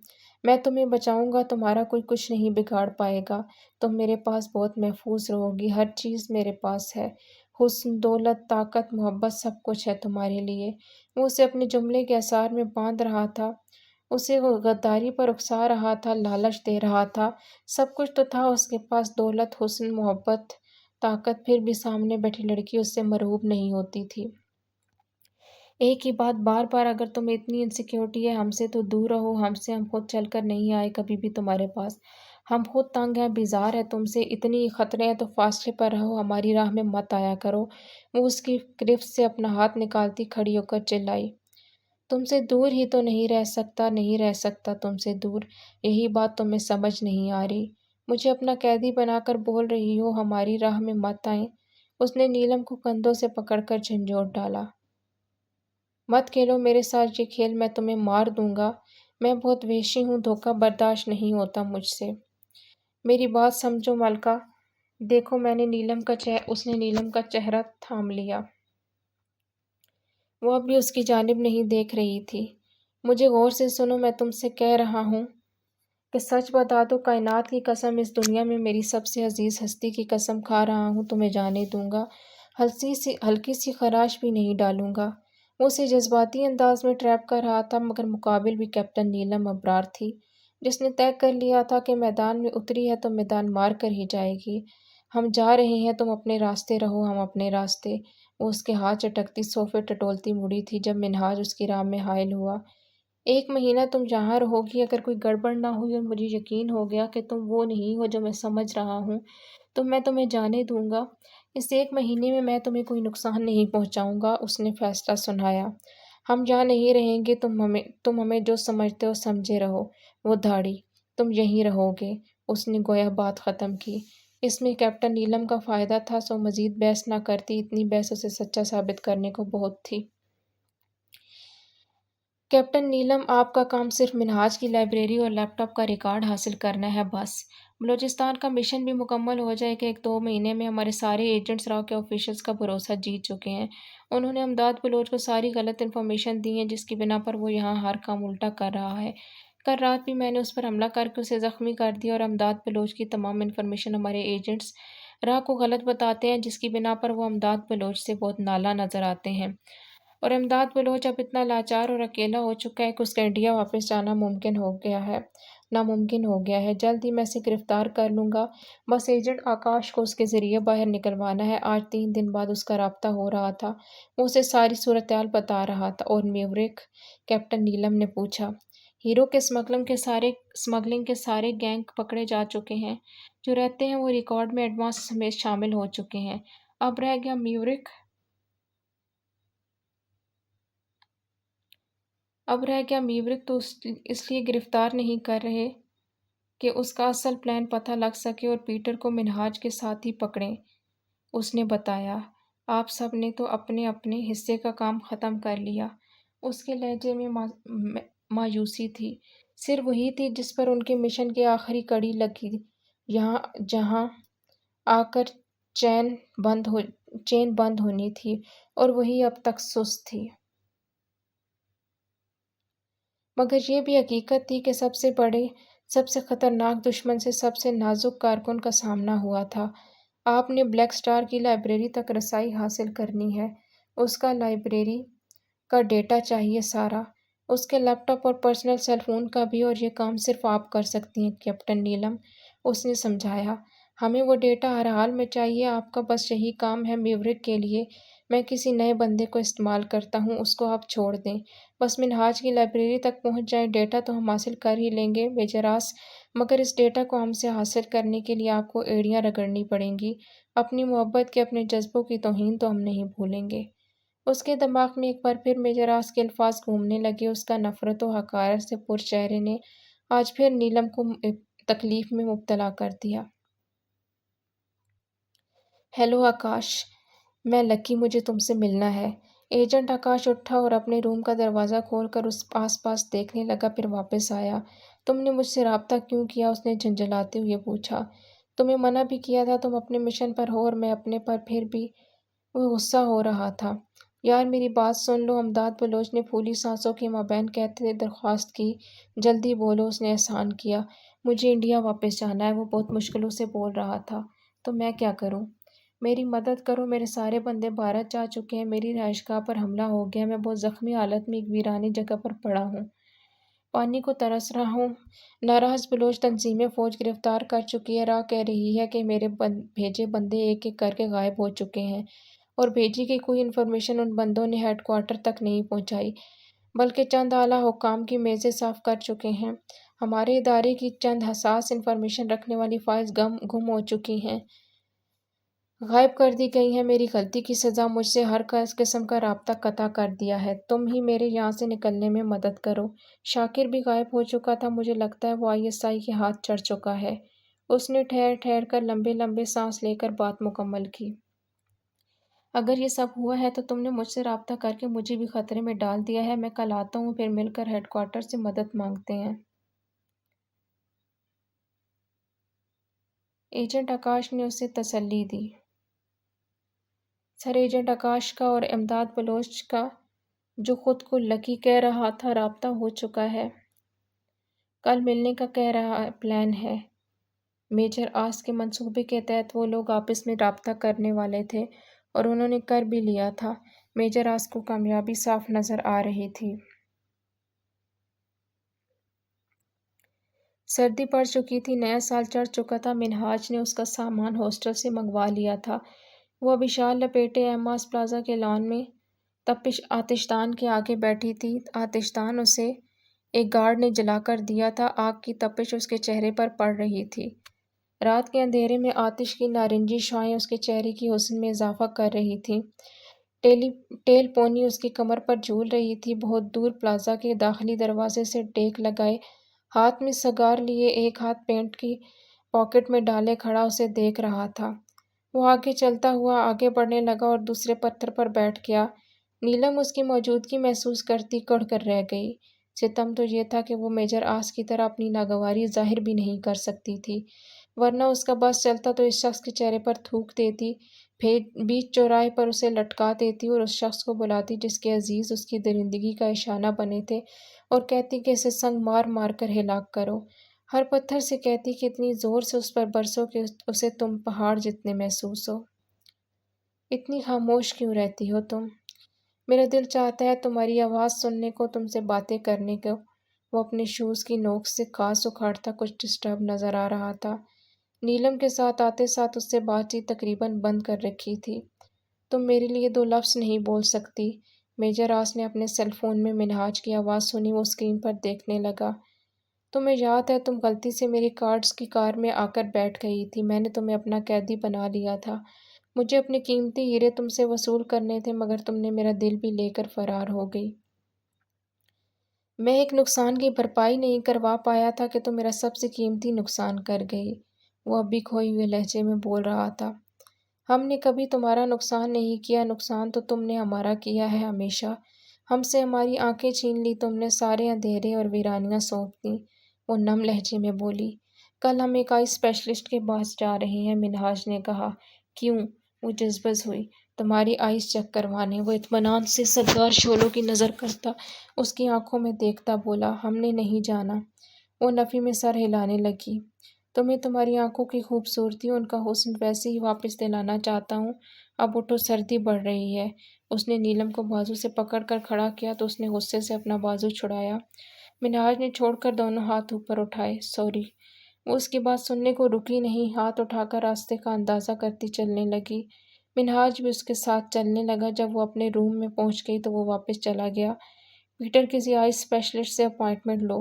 میں تمہیں بچاؤں گا، تمہارا کوئی کچھ نہیں بگاڑ پائے گا۔ تم میرے پاس بہت محفوظ رہو گی، ہر چیز میرے پاس ہے، حسن، دولت، طاقت، محبت، سب کچھ ہے تمہارے لیے۔ وہ اسے اپنے جملے کے اثار میں باندھ رہا تھا، اسے غداری پر اکسا رہا تھا، لالچ دے رہا تھا۔ سب کچھ تو تھا اس کے پاس، دولت، حسن، محبت، طاقت، پھر بھی سامنے بیٹھی لڑکی اس سے مرعوب نہیں ہوتی تھی۔ ایک ہی بات بار بار، اگر تمہیں اتنی انسیکیورٹی ہے ہم سے تو دور رہو ہم سے، ہم خود چل کر نہیں آئے کبھی بھی تمہارے پاس، ہم خود تنگ ہیں، بیزار ہیں تم سے، اتنی خطرے ہیں تو فاصلے پر رہو، ہماری راہ میں مت آیا کرو۔ وہ اس کی گرفت سے اپنا ہاتھ نکالتی کھڑی ہو کر چلائی، تم سے دور ہی تو نہیں رہ سکتا، نہیں رہ سکتا تم سے دور، یہی بات تمہیں سمجھ نہیں آ رہی؟ مجھے اپنا قیدی بنا کر بول رہی ہو ہماری راہ میں مت آئیں؟ اس نے نیلم کو کندھوں سے پکڑ کر جھنجھوڑ ڈالا۔ مت کھیلو میرے ساتھ یہ کھیل، میں تمہیں مار دوں گا، میں بہت وحشی ہوں، دھوکہ برداشت نہیں ہوتا مجھ سے۔ میری بات سمجھو ملکہ، دیکھو میں نے اس نے نیلم کا چہرہ تھام لیا۔ وہ اب بھی اس کی جانب نہیں دیکھ رہی تھی۔ مجھے غور سے سنو، میں تم سے کہہ رہا ہوں کہ سچ بتا دو، کائنات کی قسم، اس دنیا میں میری سب سے عزیز ہستی کی قسم کھا رہا ہوں، تمہیں جانے دوں گا، ہلکی سی خراش بھی نہیں ڈالوں گا۔ وہ اسے جذباتی انداز میں ٹریپ کر رہا تھا، مگر مقابل بھی کیپٹن نیلم ابرار تھی، جس نے طے کر لیا تھا کہ میدان میں اتری ہے تو میدان مار کر ہی جائے گی۔ ہم جا رہے ہیں، تم اپنے راستے رہو، ہم اپنے راستے۔ وہ اس کے ہاتھ چٹکتی، صوفے ٹٹولتی مڑی تھی جب منہاج اس کی راہ میں حائل ہوا۔ 1 مہینہ تم جہاں رہو گی، اگر کوئی گڑبڑ نہ ہوئی اور مجھے یقین ہو گیا کہ تم وہ نہیں ہو جو میں سمجھ رہا ہوں، تو میں تمہیں جانے دوں گا۔ اس 1 مہینے میں تمہیں کوئی نقصان نہیں پہنچاؤں گا، اس نے فیصلہ سنایا۔ ہم یہاں نہیں رہیں گے، تم ہمیں جو سمجھتے ہو سمجھے رہو۔ وہ دھاڑی، تم یہیں رہو گے، اس نے گویا بات ختم کی۔ اس میں کیپٹن نیلم کا فائدہ تھا، سو مزید بحث نہ کرتی، اتنی بحث اسے سچا ثابت کرنے کو بہت تھی۔ کیپٹن نیلم، آپ کا کام صرف منہاج کی لائبریری اور لیپ ٹاپ کا ریکارڈ حاصل کرنا ہے بس۔ بلوچستان کا مشن بھی مکمل ہو جائے کہ 1-2 مہینے میں ہمارے سارے ایجنٹس راؤ کے آفیشلز کا بھروسہ جیت چکے ہیں۔ انہوں نے امداد بلوچ کو ساری غلط انفارمیشن دی ہے جس کی بنا پر وہ یہاں ہر کام الٹا کر رہا ہے۔ کل رات بھی میں نے اس پر حملہ کر کے اسے زخمی کر دیا اور امداد بلوچ کی تمام انفارمیشن ہمارے ایجنٹس راہ کو غلط بتاتے ہیں جس کی بنا پر وہ امداد بلوچ سے بہت نالاں نظر آتے ہیں۔ اور امداد بلوچ اب اتنا لاچار اور اکیلا ہو چکا ہے کہ اس کا انڈیا واپس جانا ناممکن ہو گیا ہے۔ جلد ہی میں اسے گرفتار کر لوں گا، بس ایجنٹ آکاش کو اس کے ذریعے باہر نکلوانا ہے۔ آج 3 دن بعد اس کا رابطہ ہو رہا تھا، وہ اسے ساری صورتحال بتا رہا تھا۔ اور میوریک؟ کیپٹن نیلم نے پوچھا۔ ہیرو کے اسمگلنگ کے سارے گینگ پکڑے جا چکے ہیں جو رہتے ہیں، وہ ریکارڈ میں ایڈوانس سمیت شامل ہو چکے ہیں۔ اب رہ گیا میوریک تو اس لیے گرفتار نہیں کر رہے کہ اس کا اصل پلان پتہ لگ سکے اور پیٹر کو منہاج کے ساتھ ہی پکڑیں، اس نے بتایا۔ آپ سب نے تو اپنے اپنے حصے کا کام ختم کر لیا۔ اس کے لہجے میں مایوسی تھی۔ صرف وہی تھی جس پر ان کے مشن کی آخری کڑی لگی، جہاں آ کر چین بند ہونی تھی، اور وہی اب تک سست تھی۔ مگر یہ بھی حقیقت تھی کہ سب سے بڑے، سب سے خطرناک دشمن سے سب سے نازک کارکن کا سامنا ہوا تھا۔ آپ نے بلیک اسٹار کی لائبریری تک رسائی حاصل کرنی ہے، اس کا لائبریری کا ڈیٹا چاہیے سارا، اس کے لیپ ٹاپ اور پرسنل سیل فون کا بھی، اور یہ کام صرف آپ کر سکتی ہیں کیپٹن نیلم، اس نے سمجھایا۔ ہمیں وہ ڈیٹا ہر حال میں چاہیے، آپ کا بس یہی کام ہے۔ میوریک کے لیے میں کسی نئے بندے کو استعمال کرتا ہوں، اس کو آپ چھوڑ دیں، بس منہاج کی لائبریری تک پہنچ جائیں۔ ڈیٹا تو ہم حاصل کر ہی لیں گے میجر آس، مگر اس ڈیٹا کو ہم سے حاصل کرنے کے لیے آپ کو ایڑیاں رگڑنی پڑیں گی۔ اپنی محبت کے، اپنے جذبوں کی توہین تو ہم نہیں بھولیں گے۔ اس کے دماغ میں ایک بار پھر میجر آس کے الفاظ گھومنے لگے۔ اس کا نفرت و حقارت سے پر چہرے نے آج پھر نیلم کو تکلیف میں مبتلا کر دیا۔ ہیلو آکاش، میں لکی، مجھے تم سے ملنا ہے۔ ایجنٹ آکاش اٹھا اور اپنے روم کا دروازہ کھول کر آس پاس دیکھنے لگا، پھر واپس آیا۔ تم نے مجھ سے رابطہ کیوں کیا؟ اس نے جھنجھلاتے ہوئے پوچھا۔ تمہیں منع بھی کیا تھا، تم اپنے مشن پر ہو اور میں اپنے پر، پھر بھی وہ غصہ ہو رہا تھا۔ یار میری بات سن لو، امداد بلوچ نے پھولی سانسوں کے مابین کہتے ہوئے درخواست کی۔ جلدی بولو، اس نے احسان کیا۔ مجھے انڈیا واپس جانا ہے، وہ بہت مشکلوں سے بول رہا تھا۔ تو میں کیا کروں؟ میری مدد کرو، میرے سارے بندے بھارت جا چکے ہیں، میری رہائش گاہ پر حملہ ہو گیا، میں بہت زخمی حالت میں ایک ویرانی جگہ پر پڑا ہوں، پانی کو ترس رہا ہوں۔ ناراض بلوچ تنظیمیں فوج گرفتار کر چکی ہے، راہ کہہ رہی ہے کہ میرے بھیجے بندے ایک ایک کر کے غائب ہو چکے ہیں، اور بھیجی گئی کوئی انفارمیشن ان بندوں نے ہیڈ کوارٹر تک نہیں پہنچائی، بلکہ چند اعلیٰ حکام کی میزیں صاف کر چکے ہیں۔ ہمارے ادارے کی چند حساس انفارمیشن رکھنے والی فائلز گم ہو چکی ہیں، غائب کر دی گئی ہیں۔ میری غلطی کی سزا مجھ سے ہر قسم کا رابطہ قطع کر دیا ہے، تم ہی میرے یہاں سے نکلنے میں مدد کرو۔ شاکر بھی غائب ہو چکا تھا، مجھے لگتا ہے وہ ISI کے ہاتھ چڑھ چکا ہے۔ اس نے ٹھہر کر لمبے لمبے سانس لے کر بات مکمل کی۔ اگر یہ سب ہوا ہے تو تم نے مجھ سے رابطہ کر کے مجھے بھی خطرے میں ڈال دیا ہے۔ میں کل آتا ہوں، پھر مل کر ہیڈ کوارٹر سے مدد مانگتے ہیں۔ ایجنٹ آکاش نے اسے تسلی دی۔ سر ایجنٹ آکاش کا اور امداد بلوچ کا، جو خود کو لکی کہہ رہا تھا، رابطہ ہو چکا ہے۔ کل ملنے کا کہہ رہا پلان ہے۔ میجر آس کے منصوبے کے تحت وہ لوگ آپس میں رابطہ کرنے والے تھے، اور انہوں نے کر بھی لیا تھا۔ میجر آس کو کامیابی صاف نظر آ رہی تھی۔ سردی پڑ چکی تھی، نیا سال چڑھ چکا تھا۔ منہاج نے اس کا سامان ہاسٹل سے منگوا لیا تھا۔ وہ ابھی شال لپیٹے ایماس پلازا کے لان میں تپش آتش دان کے آگے بیٹھی تھی۔ آتش دان اسے ایک گارڈ نے جلا کر دیا تھا، آگ کی تپش اس کے چہرے پر پڑ رہی تھی۔ رات کے اندھیرے میں آتش کی نارنجی شعاعیں اس کے چہرے کی حسن میں اضافہ کر رہی تھیں۔ ٹیل پونی اس کی کمر پر جھول رہی تھی۔ بہت دور پلازا کے داخلی دروازے سے ٹیک لگائے، ہاتھ میں سگار لیے، ایک ہاتھ پینٹ کی پاکٹ میں ڈالے کھڑا اسے دیکھ رہا تھا۔ وہ آگے چلتا ہوا آگے بڑھنے لگا اور دوسرے پتھر پر بیٹھ گیا۔ نیلم اس کی موجودگی محسوس کرتی کڑ کر رہ گئی۔ ستم تو یہ تھا کہ وہ میجر آس کی طرح اپنی ناگواری ظاہر بھی نہیں کر سکتی تھی، ورنہ اس کا بس چلتا تو اس شخص کے چہرے پر تھوک دیتی، بیچ چوراہے پر اسے لٹکا دیتی اور اس شخص کو بلاتی جس کے عزیز اس کی درندگی کا نشانہ بنے تھے اور کہتی کہ اسے سنگ مار مار کر ہلاک کرو۔ ہر پتھر سے کہتی کہ اتنی زور سے اس پر برسو کہ اسے تم پہاڑ جتنے محسوس ہو۔ اتنی خاموش کیوں رہتی ہو تم؟ میرا دل چاہتا ہے تمہاری آواز سننے کو، تم سے باتیں کرنے کو۔ وہ اپنے شوز کی نوک سے گھاس اکھاڑتا کچھ ڈسٹرب نظر آ رہا تھا۔ نیلم کے ساتھ آتے ساتھ اس سے بات چیت تقریباً بند کر رکھی تھی۔ تم میرے لیے دو لفظ نہیں بول سکتی؟ میجر آس نے اپنے سیل فون میں منہاج کی آواز سنی۔ وہ اسکرین پر دیکھنے لگا۔ تمہیں یاد ہے تم غلطی سے میری کارڈز کی کار میں آ کر بیٹھ گئی تھی۔ میں نے تمہیں اپنا قیدی بنا لیا تھا۔ مجھے اپنے قیمتی ہیرے تم سے وصول کرنے تھے، مگر تم نے میرا دل بھی لے کر فرار ہو گئی۔ میں ایک نقصان کی بھرپائی نہیں کروا پایا تھا کہ تم میرا سب سے قیمتی نقصان کر گئی۔ وہ اب بھی کھوئے ہوئے لہجے میں بول رہا تھا۔ ہم نے کبھی تمہارا نقصان نہیں کیا، نقصان تو تم نے ہمارا کیا ہے ہمیشہ۔ ہم سے ہماری آنکھیں چھین لی تم نے، سارے اندھیرے اور ویرانیاں سونپ دیں۔ وہ نم لہجے میں بولی۔ کل ہم ایک آئی اسپیشلسٹ کے پاس جا رہے ہیں، منہاج نے کہا۔ کیوں؟ وہ جذبز ہوئی۔ تمہاری آئیز چیک کروانے۔ وہ اطمینان سے صدگار شعلوں کی نظر کرتا اس کی آنکھوں میں دیکھتا بولا۔ ہم نے نہیں جانا۔ وہ نفی میں سر ہلانے لگی۔ تمہیں تمہاری آنکھوں کی خوبصورتی، ان کا حسن ویسے ہی واپس دلانا چاہتا ہوں۔ اب اٹھو، سردی بڑھ رہی ہے۔ اس نے نیلم کو بازو سے پکڑ کر کھڑا کیا تو اس نے غصے سے اپنا بازو چھڑایا۔ منہاج نے چھوڑ کر دونوں ہاتھ اوپر اٹھائے۔ سوری۔ وہ اس کی بات سننے کو رکی نہیں، ہاتھ اٹھا کر راستے کا اندازہ کرتی چلنے لگی۔ منہاج بھی اس کے ساتھ چلنے لگا۔ جب وہ اپنے روم میں پہنچ گئی تو وہ واپس چلا گیا۔ پیٹر، کسی آئی اسپیشلسٹ سے اپائنٹمنٹ لو۔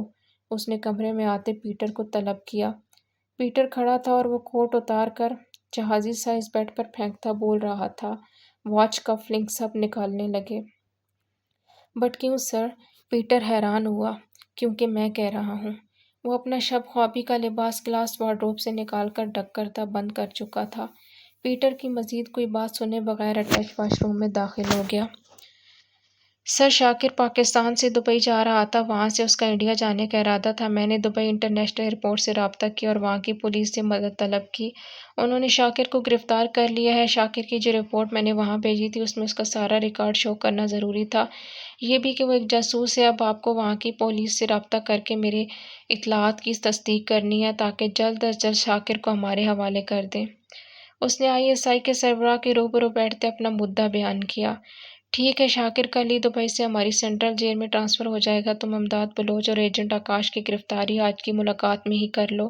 اس نے کمرے میں آتے پیٹر کو طلب کیا۔ پیٹر کھڑا تھا اور وہ کوٹ اتار کر جہازی سائز بیڈ پر پھینکتا بول رہا تھا۔ واچ، کف لنک سب نکالنے لگے۔ بٹ کیوں سر؟ پیٹر حیران ہوا۔ کیونکہ میں کہہ رہا ہوں۔ وہ اپنا شب خوابی کا لباس گلاس وارڈروب سے نکال کر ڈھک کر بند کر چکا تھا۔ پیٹر کی مزید کوئی بات سنے بغیر اٹیچ واش روم میں داخل ہو گیا۔ سر، شاکر پاکستان سے دبئی جا رہا تھا، وہاں سے اس کا انڈیا جانے کا ارادہ تھا۔ میں نے دبئی انٹرنیشنل ایئرپورٹ سے رابطہ کیا اور وہاں کی پولیس سے مدد طلب کی۔ انہوں نے شاکر کو گرفتار کر لیا ہے۔ شاکر کی جو رپورٹ میں نے وہاں بھیجی تھی اس میں اس کا سارا ریکارڈ شو کرنا ضروری تھا، یہ بھی کہ وہ ایک جاسوس ہے۔ اب آپ کو وہاں کی پولیس سے رابطہ کر کے میرے اطلاعات کی تصدیق کرنی ہے تاکہ جلد از جلد شاکر کو ہمارے حوالے کر دیں۔ اس نے آئی ایس آئی کے سربراہ کے روبرو بیٹھتے اپنا مدعا بیان کیا۔ ٹھیک ہے، شاکر کل ہی دبئی سے ہماری سینٹرل جیل میں ٹرانسفر ہو جائے گا۔ تم امداد بلوچ اور ایجنٹ آکاش کی گرفتاری آج کی ملاقات میں ہی کر لو۔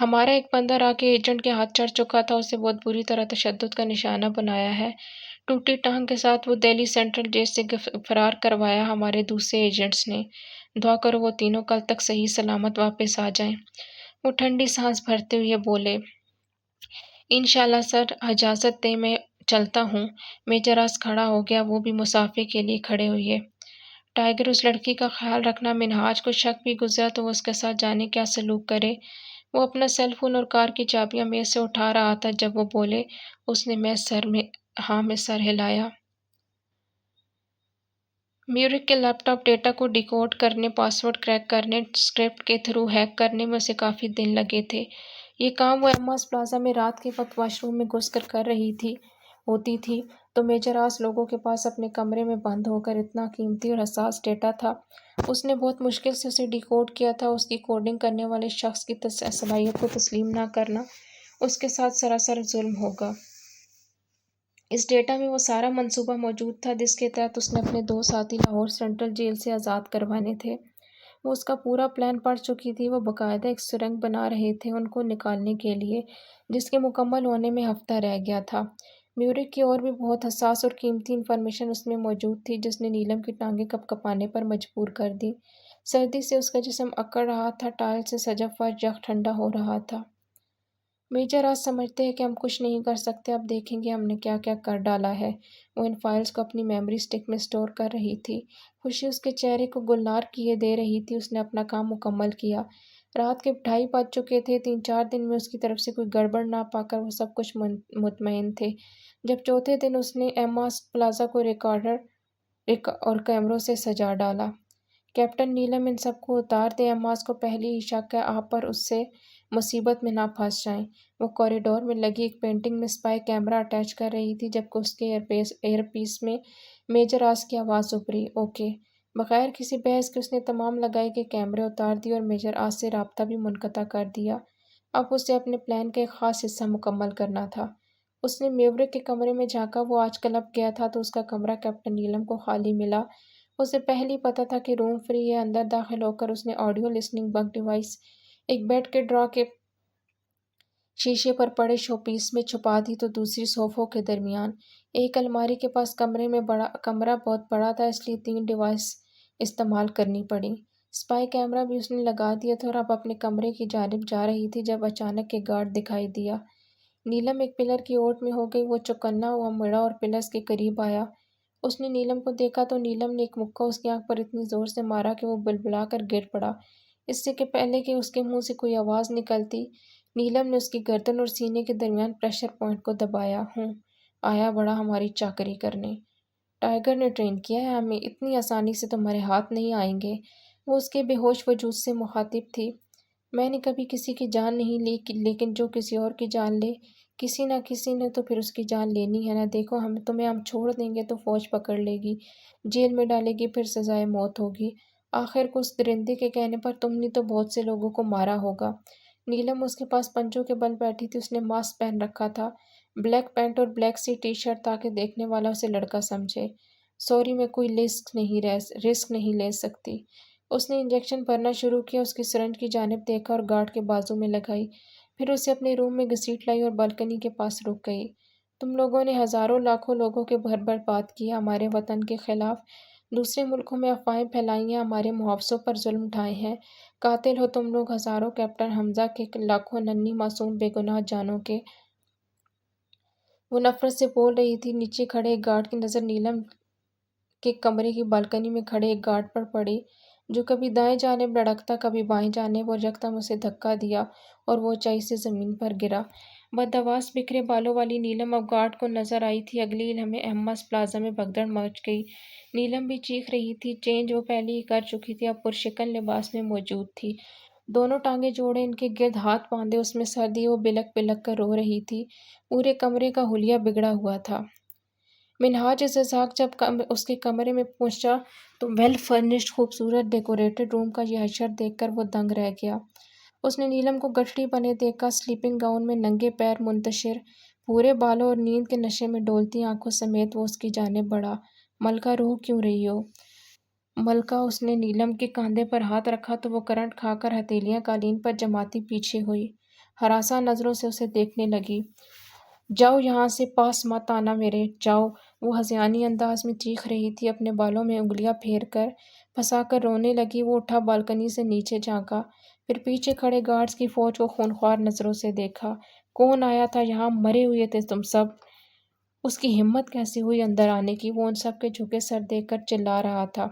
ہمارا ایک بندہ آ کے ایجنٹ کے ہاتھ چڑھ چکا تھا، اسے بہت بری طرح تشدد کا نشانہ بنایا ہے۔ ٹوٹی ٹانگ کے ساتھ وہ دہلی سینٹرل جیل سے فرار کروایا ہمارے دوسرے ایجنٹس نے۔ دعا کرو وہ تینوں کل تک صحیح سلامت واپس آ جائیں۔ وہ ٹھنڈی سانس بھرتے ہوئے بولے۔ انشاءاللہ سر، اجازت دیں میں چلتا ہوں۔ میجر آس کھڑا ہو گیا، وہ بھی مسافے کے لیے کھڑے ہوئے۔ ٹائیگر، اس لڑکی کا خیال رکھنا۔ منہاج کو شک بھی گزرا تو وہ اس کے ساتھ جانے کیا سلوک کرے۔ وہ اپنا سیل فون اور کار کی چابیاں میز سے اٹھا رہا تھا جب وہ بولے۔ اس نے ہاں میں سر ہلایا۔ میورک کے لیپ ٹاپ ڈیٹا کو ڈیکوڈ کرنے، پاسورڈ کریک کرنے، اسکرپٹ کے تھرو ہیک کرنے میں اسے کافی دن لگے تھے۔ یہ کام وہ ایماز پلازا میں رات کے وقت واش روم میں گھس کر رہی ہوتی تھی تو میجر آس لوگوں کے پاس اپنے کمرے میں بند ہو کر اتنا قیمتی اور حساس ڈیٹا تھا، اس نے بہت مشکل سے اسے ڈیکوڈ کیا تھا۔ اس کی کوڈنگ کرنے والے شخص کی صلاحیت کو تسلیم نہ کرنا اس کے ساتھ سراسر ظلم ہوگا۔ اس ڈیٹا میں وہ سارا منصوبہ موجود تھا جس کے تحت اس نے اپنے دو ساتھی لاہور سینٹرل جیل سے آزاد کروانے تھے۔ وہ اس کا پورا پلان پڑھ چکی تھی۔ وہ باقاعدہ ایک سرنگ بنا رہے تھے ان کو نکالنے کے لیے، جس کے مکمل ہونے میں ہفتہ رہ گیا تھا۔ میورک کی اور بھی بہت حساس اور قیمتی انفارمیشن اس میں موجود تھی جس نے نیلم کی ٹانگیں کپ کپانے پر مجبور کر دیں۔ سردی سے اس کا جسم اکڑ رہا تھا، ٹائل سے سجا فرش یخ ٹھنڈا ہو رہا تھا۔ میجر آج سمجھتے ہیں کہ ہم کچھ نہیں کر سکتے، اب دیکھیں گے ہم نے کیا کیا کر ڈالا ہے۔ وہ ان فائلز کو اپنی میموری اسٹک میں اسٹور کر رہی تھی۔ خوشی اس کے چہرے کو گلنار کیے دے رہی تھی۔ اس نے اپنا کام مکمل کیا۔ رات کے 2:30 بج چکے تھے۔ 3-4 دن میں اس کی طرف سے کوئی گڑبڑ نہ پا کر وہ سب کچھ مطمئن تھے۔ جب چوتھے دن اس نے ایماز پلازا کو ریکارڈر اور کیمروں سے سجا ڈالا۔ کیپٹن نیلم ان سب کو اتار دے، اماز کو پہلے ہی شک ہے آپ پر، اس سے مصیبت میں نہ پھنس جائیں۔ وہ کوریڈور میں لگی ایک پینٹنگ میں اسپائی کیمرہ اٹیچ کر رہی تھی جبکہ اس کے ایئر پیس میں میجر آس کی آواز ابھری، اوکے۔ بغیر کسی بحث کے اس نے تمام لگائے گئے کیمرے اتار دیے اور میجر آس سے رابطہ بھی منقطع کر دیا۔ اب اسے اپنے پلان کا ایک خاص حصہ مکمل کرنا تھا۔ اس نے میوریک کے کمرے میں جھانکا، وہ آج کلب گیا تھا تو اس کا کمرہ کیپٹن نیلم کو خالی ملا۔ اسے پہلے ہی پتہ تھا کہ روم فری ہے۔ اندر داخل ہو کر اس نے آڈیو لسننگ بگ ڈیوائس ایک بیڈ کے ڈرا کے شیشے پر پڑے شو پیس میں چھپا دی تو دوسری صوفوں کے درمیان ایک الماری کے پاس۔ کمرہ بہت بڑا تھا اس لیے 3 ڈیوائس استعمال کرنی پڑی۔ اسپائی کیمرہ بھی اس نے لگا دیا تھا اور اب اپنے کمرے کی جانب جا رہی تھی جب اچانک ایک گارڈ دکھائی دیا۔ نیلم ایک پلر کی اوٹ میں ہو گئی، وہ چوکنا ہوا مڑا اور پلرز کے قریب آیا۔ اس نے نیلم کو دیکھا تو نیلم نے ایک مکہ اس کی آنکھ پر اتنی زور سے مارا کہ وہ بلبلا کر گر پڑا۔ اس سے کہ پہلے کہ اس کے منہ سے کوئی آواز نکلتی، نیلم نے اس کی گردن اور سینے کے درمیان پریشر پوائنٹ کو دبایا۔ آیا بڑا ہماری چاکری کرنے۔ ٹائیگر نے ٹرین کیا ہے ہمیں، اتنی آسانی سے تمہارے ہاتھ نہیں آئیں گے۔ وہ اس کے بے ہوش وجود سے مخاطب تھی۔ میں نے کبھی کسی کی جان نہیں لی، لیکن جو کسی اور کی جان لے، کسی نہ کسی نے تو پھر اس کی جان لینی ہے نا۔ دیکھو تمہیں ہم چھوڑ دیں گے تو فوج پکڑ لے گی، جیل میں ڈالے گی، پھر سزائے موت ہوگی۔ آخر کو اس درندے کے کہنے پر تم نے تو بہت سے لوگوں کو مارا ہوگا۔ نیلم اس کے پاس پنجوں کے بل بیٹھی تھی۔ اس نے ماسک پہن رکھا تھا، بلیک پینٹ اور بلیک سی ٹی شرٹ تاکہ دیکھنے والا اسے لڑکا سمجھے۔ سوری، میں کوئی رسک نہیں لے سکتی۔ اس نے انجیکشن بھرنا شروع کیا، اس کی سرنج کی جانب دیکھا اور گارڈ کے بازو میں لگائی، پھر اسے اپنے روم میں گھسیٹ لائی اور بالکنی کے پاس رک گئی۔ تم لوگوں نے ہزاروں لاکھوں لوگوں کے برباد کیا، ہمارے وطن کے خلاف دوسرے ملکوں میں افواہیں پھیلائی ہیں، ہمارے محافظوں پر ظلم اٹھائے ہیں۔ قاتل ہو تم لوگ ہزاروں، کیپٹن حمزہ کے لاکھوں ننھی معصوم بے گناہ جانوں کے۔ وہ نفرت سے بول رہی تھی۔ نیچے کھڑے ایک گارڈ کی نظر نیلم کے کمرے کی بالکنی میں کھڑے ایک گارڈ پر پڑی جو کبھی دائیں جانب لڑکتا کبھی بائیں جانب، اور یکدم اسے دھکا دیا اور وہ اونچائی سے زمین پر گرا۔ بدحواس بکھرے بالوں والی نیلم اب گارڈ کو نظر آئی تھی۔ اگلی لمحے احمد پلازا میں بھگدڑ مچ گئی۔ نیلم بھی چیخ رہی تھی۔ چینج وہ پہلے ہی کر چکی تھی، اب پرشکن لباس میں موجود تھی، دونوں ٹانگیں جوڑے، ان کے گرد ہاتھ باندھے، اس میں سر دیے وہ بلک بلک کر رو رہی تھی۔ پورے کمرے کا حلیہ بگڑا ہوا تھا۔ منہاج اسحاق جب اس کے کمرے میں پہنچا تو ویل فرنشڈ خوبصورت ڈیکوریٹڈ روم کا یہ حشر دیکھ کر وہ دنگ رہ گیا۔ اس نے نیلم کو گٹھڑی بنے دیکھا، سلیپنگ گاؤن میں، ننگے پیر منتشر، پورے بالوں اور نیند کے نشے میں ڈولتی آنکھوں سمیت وہ اس کی جانب بڑھا۔ ملکہ رو کیوں رہی ہو؟ ملکہ، اس نے نیلم کے کاندھے پر ہاتھ رکھا تو وہ کرنٹ کھا کر ہتھیلیاں قالین پر جماتی پیچھے ہوئی، ہراساں نظروں سے اسے دیکھنے لگی۔ جاؤ یہاں سے، پاس مت آنا میرے، جاؤ۔ وہ ہذیانی انداز میں چیخ رہی تھی، اپنے بالوں میں انگلیاں پھیر کر پھنسا کر رونے لگی۔ وہ اٹھا، بالکنی سے نیچے جھانکا، پھر پیچھے کھڑے گارڈز کی فوج کو خونخوار نظروں سے دیکھا۔ کون آیا تھا یہاں؟ مرے ہوئے تھے تم سب۔ اس کی ہمت کیسے ہوئی اندر آنے کی؟ وہ ان سب کے جھکے سر دیکھ کر چلا رہا تھا۔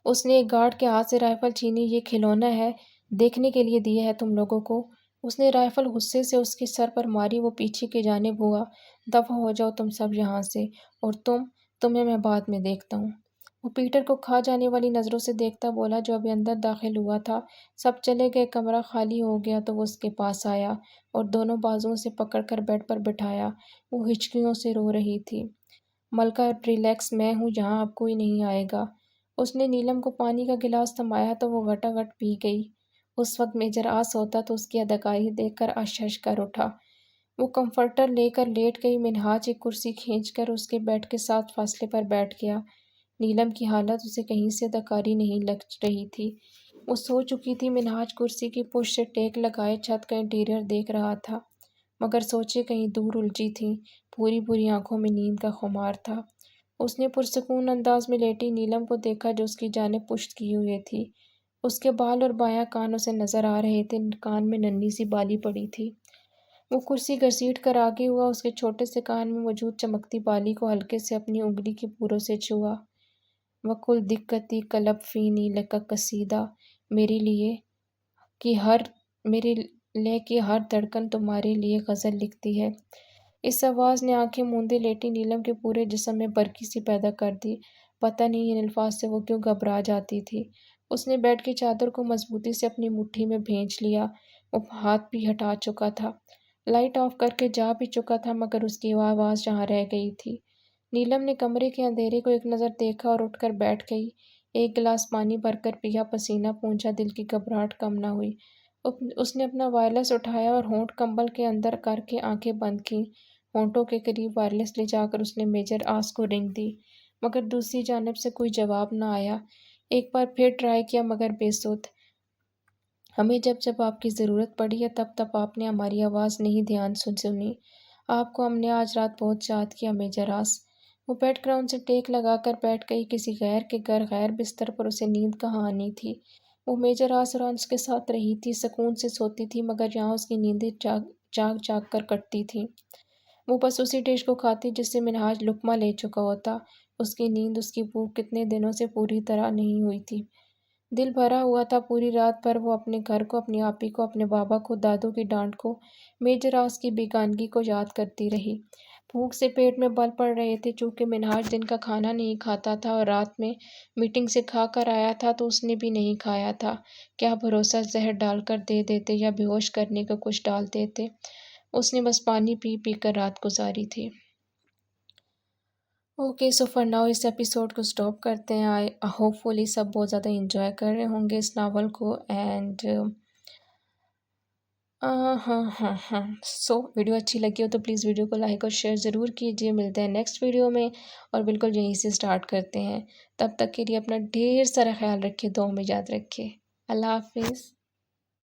اس نے ایک گارڈ کے ہاتھ سے رائفل چھینی۔ یہ کھلونا ہے، دیکھنے کے لیے دیا ہے تم لوگوں کو۔ اس نے رائفل غصے سے اس کے سر پر ماری۔ وہ پیچھے کی جانب ہوا۔ دفع ہو جاؤ تم سب یہاں سے، اور تمہیں میں بعد میں دیکھتا ہوں۔ وہ پیٹر کو کھا جانے والی نظروں سے دیکھتا بولا جو ابھی اندر داخل ہوا تھا۔ سب چلے گئے، کمرہ خالی ہو گیا تو وہ اس کے پاس آیا اور دونوں بازوؤں سے پکڑ کر بیڈ پر بٹھایا۔ وہ ہچکیوں سے رو رہی تھی۔ ملکہ ریلیکس، میں ہوں یہاں، اب کوئی نہیں آئے گا۔ اس نے نیلم کو پانی کا گلاس تھمایا تو وہ گھٹا گھٹ پی گئی۔ اس وقت میجر آس ہوتا تو اس کی اداکاری دیکھ کر اش اش کر اٹھا۔ وہ کمفرٹر لے کر لیٹ گئی۔ منہاج ایک کرسی کھینچ کر اس کے بیڈ کے ساتھ فاصلے پر بیٹھ گیا۔ نیلم کی حالت اسے کہیں سے اداکاری نہیں لگ رہی تھی۔ وہ سو چکی تھی۔ منہاج کرسی کی پشت سے ٹیک لگائے چھت کا انٹیریئر دیکھ رہا تھا، مگر سوچیں کہیں دور الجھی تھیں۔ پوری آنکھوں میں نیند کا خمار تھا۔ اس نے پرسکون انداز میں لیٹی نیلم کو دیکھا جو اس کی جانب پشت کیے ہوئے تھی۔ اس کے بال اور بایاں کان اسے نظر آ رہے تھے، کان میں ننھی سی بالی پڑی تھی۔ وہ کرسی گھسیٹ کر آگے ہوا، اس کے چھوٹے سے کان میں موجود چمکتی بالی کو ہلکے سے اپنی انگلی کی پوروں سے چھوا۔ وَكُلْ دِقَّتِي قَلَبْ فِي نِيلِكَ قَصِیدَہ، میرے لیے کہ ہر دھڑکن تمہارے لیے غزل لکھتی ہے۔ اس آواز نے آنکھیں موندے لیٹی نیلم کے پورے جسم میں برقی سی پیدا کر دی۔ پتہ نہیں ان الفاظ سے وہ کیوں گھبرا جاتی تھی۔ اس نے بیڈ کی چادر کو مضبوطی سے اپنی مٹھی میں بھینچ لیا۔ وہ ہاتھ بھی ہٹا چکا تھا، لائٹ آف کر کے جا بھی چکا تھا، مگر اس کی آواز جہاں رہ گئی تھی۔ نیلم نے کمرے کے اندھیرے کو ایک نظر دیکھا اور اٹھ کر بیٹھ گئی۔ ایک گلاس پانی بھر کر پیا، پسینہ پونچھا، دل کی گھبراہٹ کم نہ ہوئی۔ اس نے اپنا وائرلیس اٹھایا اور ہونٹ کمبل کے اندر کر کے آنکھیں بند کیں۔ ہونٹوں کے قریب وائرلیس لے جا کر اس نے میجر آس کو رنگ دی، مگر دوسری جانب سے کوئی جواب نہ آیا۔ ایک بار پھر ٹرائی کیا، مگر بے سود۔ ہمیں جب جب آپ کی ضرورت پڑی ہے تب تب آپ نے ہماری آواز نہیں دھیان سے سنی۔ آپ کو ہم نے آج رات بہت یاد کیا میجر آس۔ وہ بیڈ گراؤنڈ سے ٹیک لگا کر بیٹھ گئی۔ کسی غیر کے گھر غیر بستر پر اسے نیند کہاں آنی تھی۔ وہ میجر آس اور انس کے ساتھ رہی تھی، سکون سے سوتی تھی، مگر یہاں اس کی نیندیں جاگ جاگ کر کٹتی تھیں۔ وہ بس اسی ڈش کو کھاتی جس سے منہاج لقمہ لے چکا ہوتا۔ اس کی نیند، اس کی بھوک کتنے دنوں سے پوری طرح نہیں ہوئی تھی۔ دل بھرا ہوا تھا۔ پوری رات پر وہ اپنے گھر کو، اپنی آپی کو، اپنے بابا کو، دادو کی ڈانٹ کو، میجر آس کی بیگانگی کو یاد کرتی رہی۔ بھوک سے پیٹ میں بل پڑ رہے تھے۔ چونکہ منہاج دن کا کھانا نہیں کھاتا تھا اور رات میں میٹنگ سے کھا کر آیا تھا تو اس نے بھی نہیں کھایا تھا۔ کیا بھروسہ زہر ڈال کر دے دیتے یا بے ہوش کرنے کا کچھ ڈال دیتے۔ اس نے بس پانی پی پی کر رات گزاری تھی۔ اوکے، سو فار ناؤ اس ایپیسوڈ کو سٹاپ کرتے ہیں۔ ہوپ فلی سب بہت زیادہ انجوائے کر رہے ہوں گے اس ناول کو، اینڈ سو ویڈیو اچھی لگی ہو تو پلیز ویڈیو کو لائک اور شیئر ضرور کیجیے۔ ملتے ہیں نیکسٹ ویڈیو میں اور بالکل یہیں سے سٹارٹ کرتے ہیں۔ تب تک کے لیے اپنا ڈھیر سارا خیال رکھیے، دعاؤں میں یاد رکھیے۔ اللہ حافظ۔